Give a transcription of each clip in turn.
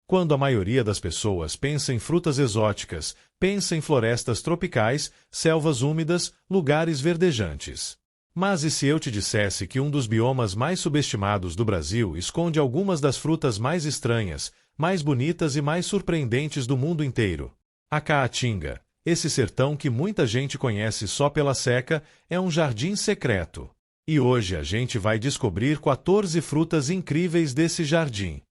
Quando a maioria das pessoas pensa em frutas exóticas, pensa em florestas tropicais, selvas úmidas, lugares verdejantes. Mas e se eu te dissesse que um dos biomas mais subestimados do Brasil esconde algumas das frutas mais estranhas, mais bonitas e mais surpreendentes do mundo inteiro? A Caatinga, esse sertão que muita gente conhece só pela seca, é um jardim secreto. E hoje a gente vai descobrir 14 frutas incríveis desse jardim.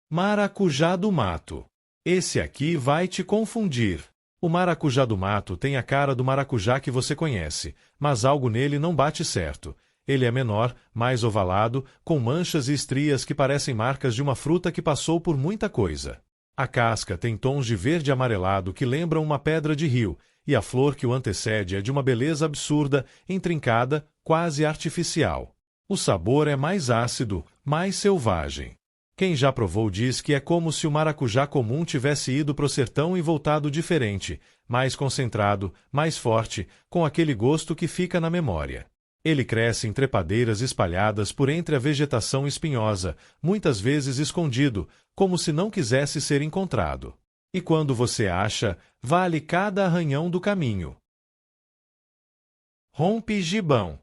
Maracujá do mato. Esse aqui vai te confundir. O maracujá do mato tem a cara do maracujá que você conhece, mas algo nele não bate certo. Ele é menor, mais ovalado, com manchas e estrias que parecem marcas de uma fruta que passou por muita coisa. A casca tem tons de verde amarelado que lembram uma pedra de rio, e a flor que o antecede é de uma beleza absurda, intrincada, quase artificial. O sabor é mais ácido, mais selvagem. Quem já provou diz que é como se o maracujá comum tivesse ido pro sertão e voltado diferente, mais concentrado, mais forte, com aquele gosto que fica na memória. Ele cresce em trepadeiras espalhadas por entre a vegetação espinhosa, muitas vezes escondido, como se não quisesse ser encontrado. E quando você acha, vale cada arranhão do caminho. Rompe-gibão.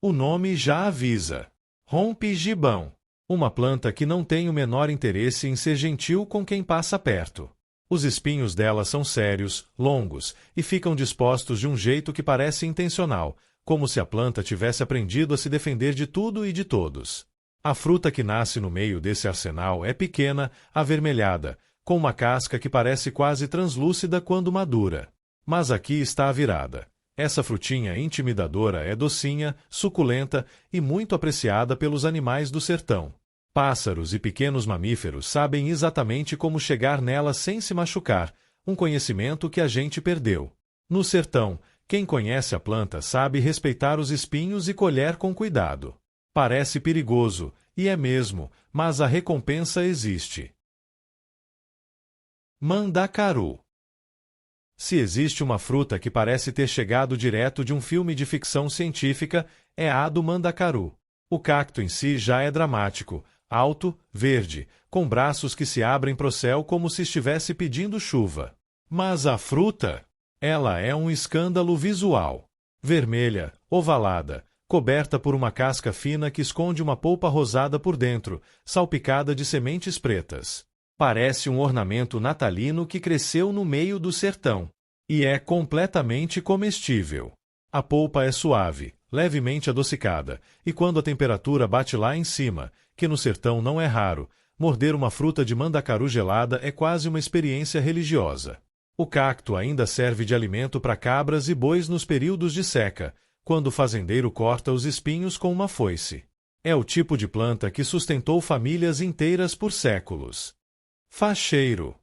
O nome já avisa. Rompe-gibão. Uma planta que não tem o menor interesse em ser gentil com quem passa perto. Os espinhos dela são sérios, longos, e ficam dispostos de um jeito que parece intencional, como se a planta tivesse aprendido a se defender de tudo e de todos. A fruta que nasce no meio desse arsenal é pequena, avermelhada, com uma casca que parece quase translúcida quando madura. Mas aqui está a virada. Essa frutinha intimidadora é docinha, suculenta e muito apreciada pelos animais do sertão. Pássaros e pequenos mamíferos sabem exatamente como chegar nela sem se machucar, um conhecimento que a gente perdeu. No sertão, quem conhece a planta sabe respeitar os espinhos e colher com cuidado. Parece perigoso, e é mesmo, mas a recompensa existe. Mandacaru. Se existe uma fruta que parece ter chegado direto de um filme de ficção científica, é a do mandacaru. O cacto em si já é dramático, alto, verde, com braços que se abrem pro céu como se estivesse pedindo chuva. Mas a fruta? Ela é um escândalo visual. Vermelha, ovalada, coberta por uma casca fina que esconde uma polpa rosada por dentro, salpicada de sementes pretas. Parece um ornamento natalino que cresceu no meio do sertão. E é completamente comestível. A polpa é suave, levemente adocicada, e quando a temperatura bate lá em cima, que no sertão não é raro, morder uma fruta de mandacaru gelada é quase uma experiência religiosa. O cacto ainda serve de alimento para cabras e bois nos períodos de seca, quando o fazendeiro corta os espinhos com uma foice. É o tipo de planta que sustentou famílias inteiras por séculos. Facheiro.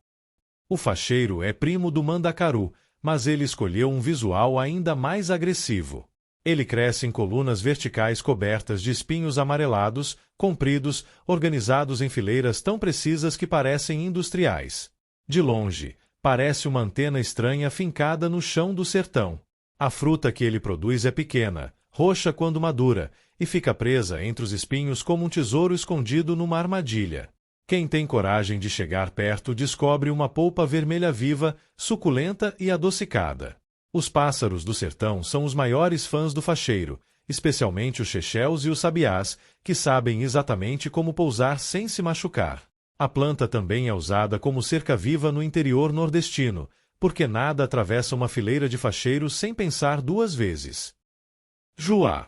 O facheiro é primo do mandacaru, mas ele escolheu um visual ainda mais agressivo. Ele cresce em colunas verticais cobertas de espinhos amarelados, compridos, organizados em fileiras tão precisas que parecem industriais. De longe, parece uma antena estranha fincada no chão do sertão. A fruta que ele produz é pequena, roxa quando madura, e fica presa entre os espinhos como um tesouro escondido numa armadilha. Quem tem coragem de chegar perto descobre uma polpa vermelha viva, suculenta e adocicada. Os pássaros do sertão são os maiores fãs do facheiro, especialmente os chechéus e os sabiás, que sabem exatamente como pousar sem se machucar. A planta também é usada como cerca-viva no interior nordestino, porque nada atravessa uma fileira de facheiros sem pensar duas vezes. Juá.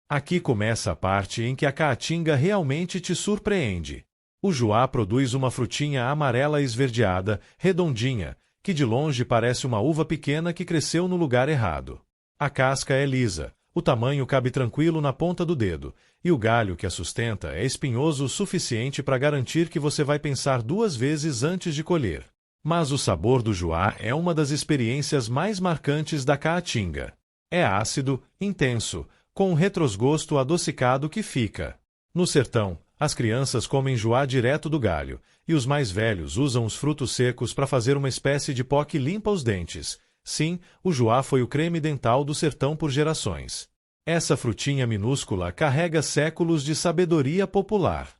Aqui começa a parte em que a caatinga realmente te surpreende. O juá produz uma frutinha amarela esverdeada, redondinha, que de longe parece uma uva pequena que cresceu no lugar errado. A casca é lisa, o tamanho cabe tranquilo na ponta do dedo, e o galho que a sustenta é espinhoso o suficiente para garantir que você vai pensar duas vezes antes de colher. Mas o sabor do juá é uma das experiências mais marcantes da caatinga. É ácido, intenso, com um retrosgosto adocicado que fica. No sertão, as crianças comem juá direto do galho, e os mais velhos usam os frutos secos para fazer uma espécie de pó que limpa os dentes. Sim, o juá foi o creme dental do sertão por gerações. Essa frutinha minúscula carrega séculos de sabedoria popular.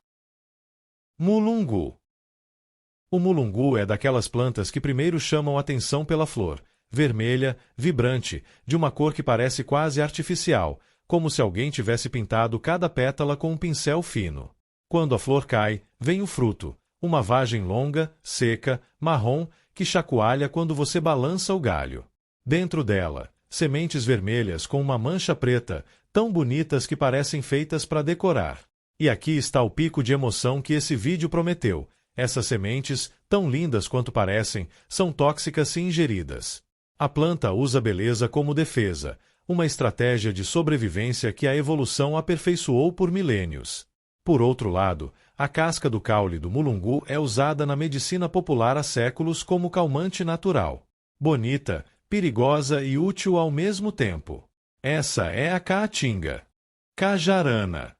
Mulungu. O mulungu é daquelas plantas que primeiro chamam atenção pela flor, vermelha, vibrante, de uma cor que parece quase artificial, como se alguém tivesse pintado cada pétala com um pincel fino. Quando a flor cai, vem o fruto, uma vagem longa, seca, marrom, que chacoalha quando você balança o galho. Dentro dela, sementes vermelhas com uma mancha preta, tão bonitas que parecem feitas para decorar. E aqui está o pico de emoção que esse vídeo prometeu. Essas sementes, tão lindas quanto parecem, são tóxicas se ingeridas. A planta usa a beleza como defesa, uma estratégia de sobrevivência que a evolução aperfeiçoou por milênios. Por outro lado, a casca do caule do mulungu é usada na medicina popular há séculos como calmante natural. Bonita, perigosa e útil ao mesmo tempo. Essa é a caatinga. Cajarana.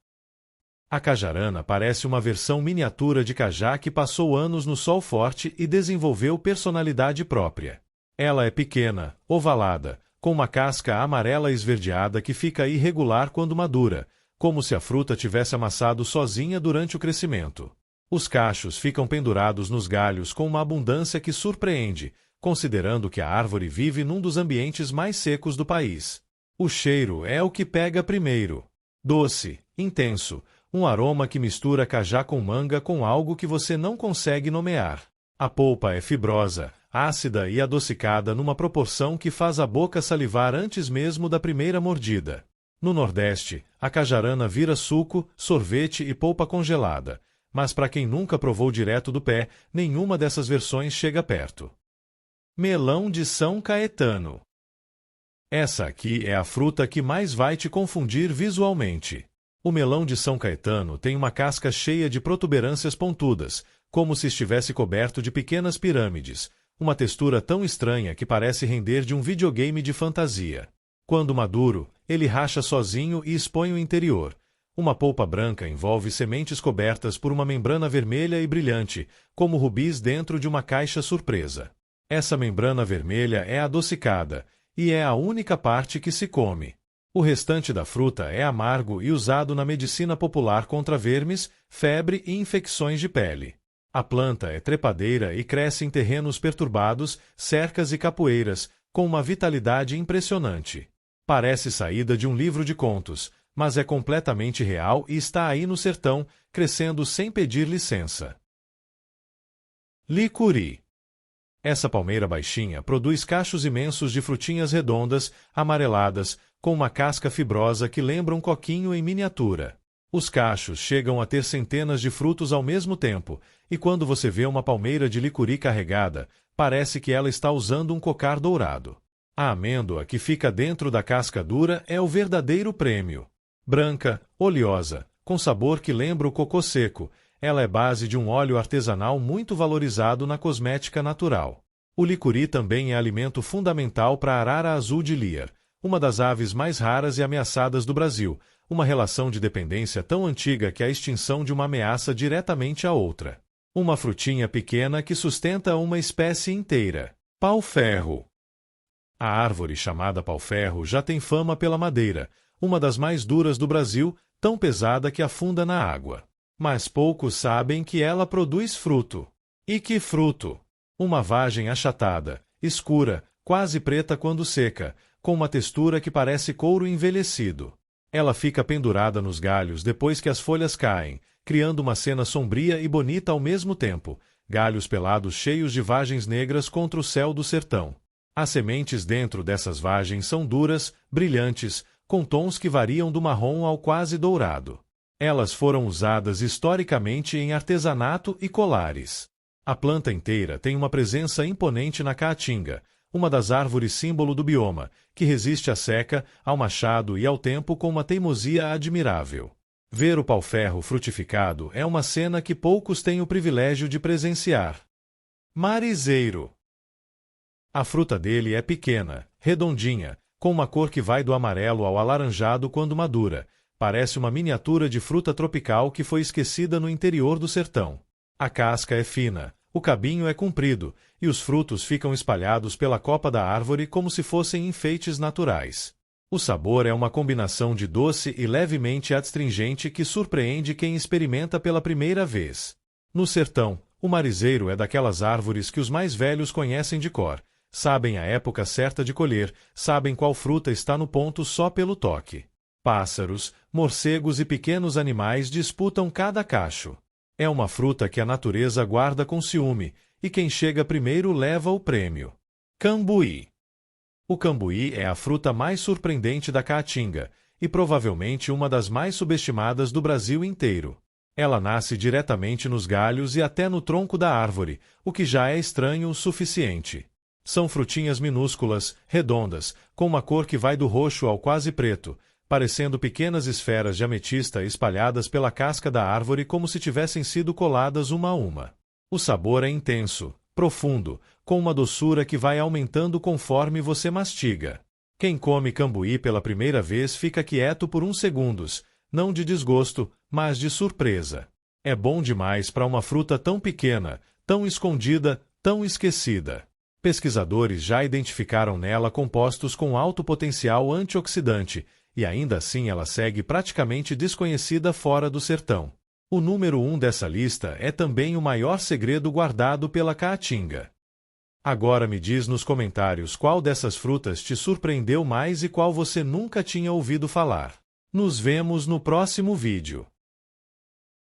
A cajarana parece uma versão miniatura de cajá que passou anos no sol forte e desenvolveu personalidade própria. Ela é pequena, ovalada, com uma casca amarela esverdeada que fica irregular quando madura, como se a fruta tivesse amassado sozinha durante o crescimento. Os cachos ficam pendurados nos galhos com uma abundância que surpreende, considerando que a árvore vive num dos ambientes mais secos do país. O cheiro é o que pega primeiro. Doce, intenso, um aroma que mistura cajá com manga com algo que você não consegue nomear. A polpa é fibrosa, ácida e adocicada numa proporção que faz a boca salivar antes mesmo da primeira mordida. No Nordeste, a cajarana vira suco, sorvete e polpa congelada, mas para quem nunca provou direto do pé, nenhuma dessas versões chega perto. Melão de São Caetano. Essa aqui é a fruta que mais vai te confundir visualmente. O melão de São Caetano tem uma casca cheia de protuberâncias pontudas, como se estivesse coberto de pequenas pirâmides, uma textura tão estranha que parece render de um videogame de fantasia. Quando maduro, ele racha sozinho e expõe o interior. Uma polpa branca envolve sementes cobertas por uma membrana vermelha e brilhante, como rubis dentro de uma caixa surpresa. Essa membrana vermelha é adocicada, e é a única parte que se come. O restante da fruta é amargo e usado na medicina popular contra vermes, febre e infecções de pele. A planta é trepadeira e cresce em terrenos perturbados, cercas e capoeiras, com uma vitalidade impressionante. Parece saída de um livro de contos, mas é completamente real e está aí no sertão, crescendo sem pedir licença. Licuri. Essa palmeira baixinha produz cachos imensos de frutinhas redondas, amareladas, com uma casca fibrosa que lembra um coquinho em miniatura. Os cachos chegam a ter centenas de frutos ao mesmo tempo, e quando você vê uma palmeira de licuri carregada, parece que ela está usando um cocar dourado. A amêndoa que fica dentro da casca dura é o verdadeiro prêmio. Branca, oleosa, com sabor que lembra o cocô seco, ela é base de um óleo artesanal muito valorizado na cosmética natural. O licuri também é alimento fundamental para a arara azul de Lear, uma das aves mais raras e ameaçadas do Brasil, uma relação de dependência tão antiga que a extinção de uma ameaça diretamente a outra. Uma frutinha pequena que sustenta uma espécie inteira. Pau-ferro. A árvore chamada pau-ferro já tem fama pela madeira, uma das mais duras do Brasil, tão pesada que afunda na água. Mas poucos sabem que ela produz fruto. E que fruto! Uma vagem achatada, escura, quase preta quando seca, com uma textura que parece couro envelhecido. Ela fica pendurada nos galhos depois que as folhas caem, criando uma cena sombria e bonita ao mesmo tempo, galhos pelados cheios de vagens negras contra o céu do sertão. As sementes dentro dessas vagens são duras, brilhantes, com tons que variam do marrom ao quase dourado. Elas foram usadas historicamente em artesanato e colares. A planta inteira tem uma presença imponente na caatinga, uma das árvores símbolo do bioma, que resiste à seca, ao machado e ao tempo com uma teimosia admirável. Ver o pau-ferro frutificado é uma cena que poucos têm o privilégio de presenciar. Marizeiro. A fruta dele é pequena, redondinha, com uma cor que vai do amarelo ao alaranjado quando madura. Parece uma miniatura de fruta tropical que foi esquecida no interior do sertão. A casca é fina, o cabinho é comprido, e os frutos ficam espalhados pela copa da árvore como se fossem enfeites naturais. O sabor é uma combinação de doce e levemente adstringente que surpreende quem experimenta pela primeira vez. No sertão, o marizeiro é daquelas árvores que os mais velhos conhecem de cor, sabem a época certa de colher, sabem qual fruta está no ponto só pelo toque. Pássaros, morcegos e pequenos animais disputam cada cacho. É uma fruta que a natureza guarda com ciúme, e quem chega primeiro leva o prêmio. Cambuí. O cambuí é a fruta mais surpreendente da caatinga, e provavelmente uma das mais subestimadas do Brasil inteiro. Ela nasce diretamente nos galhos e até no tronco da árvore, o que já é estranho o suficiente. São frutinhas minúsculas, redondas, com uma cor que vai do roxo ao quase preto, parecendo pequenas esferas de ametista espalhadas pela casca da árvore como se tivessem sido coladas uma a uma. O sabor é intenso, profundo, com uma doçura que vai aumentando conforme você mastiga. Quem come cambuí pela primeira vez fica quieto por uns segundos, não de desgosto, mas de surpresa. É bom demais para uma fruta tão pequena, tão escondida, tão esquecida. Pesquisadores já identificaram nela compostos com alto potencial antioxidante, e ainda assim ela segue praticamente desconhecida fora do sertão. O número 1 dessa lista é também o maior segredo guardado pela caatinga. Agora me diz nos comentários qual dessas frutas te surpreendeu mais e qual você nunca tinha ouvido falar. Nos vemos no próximo vídeo.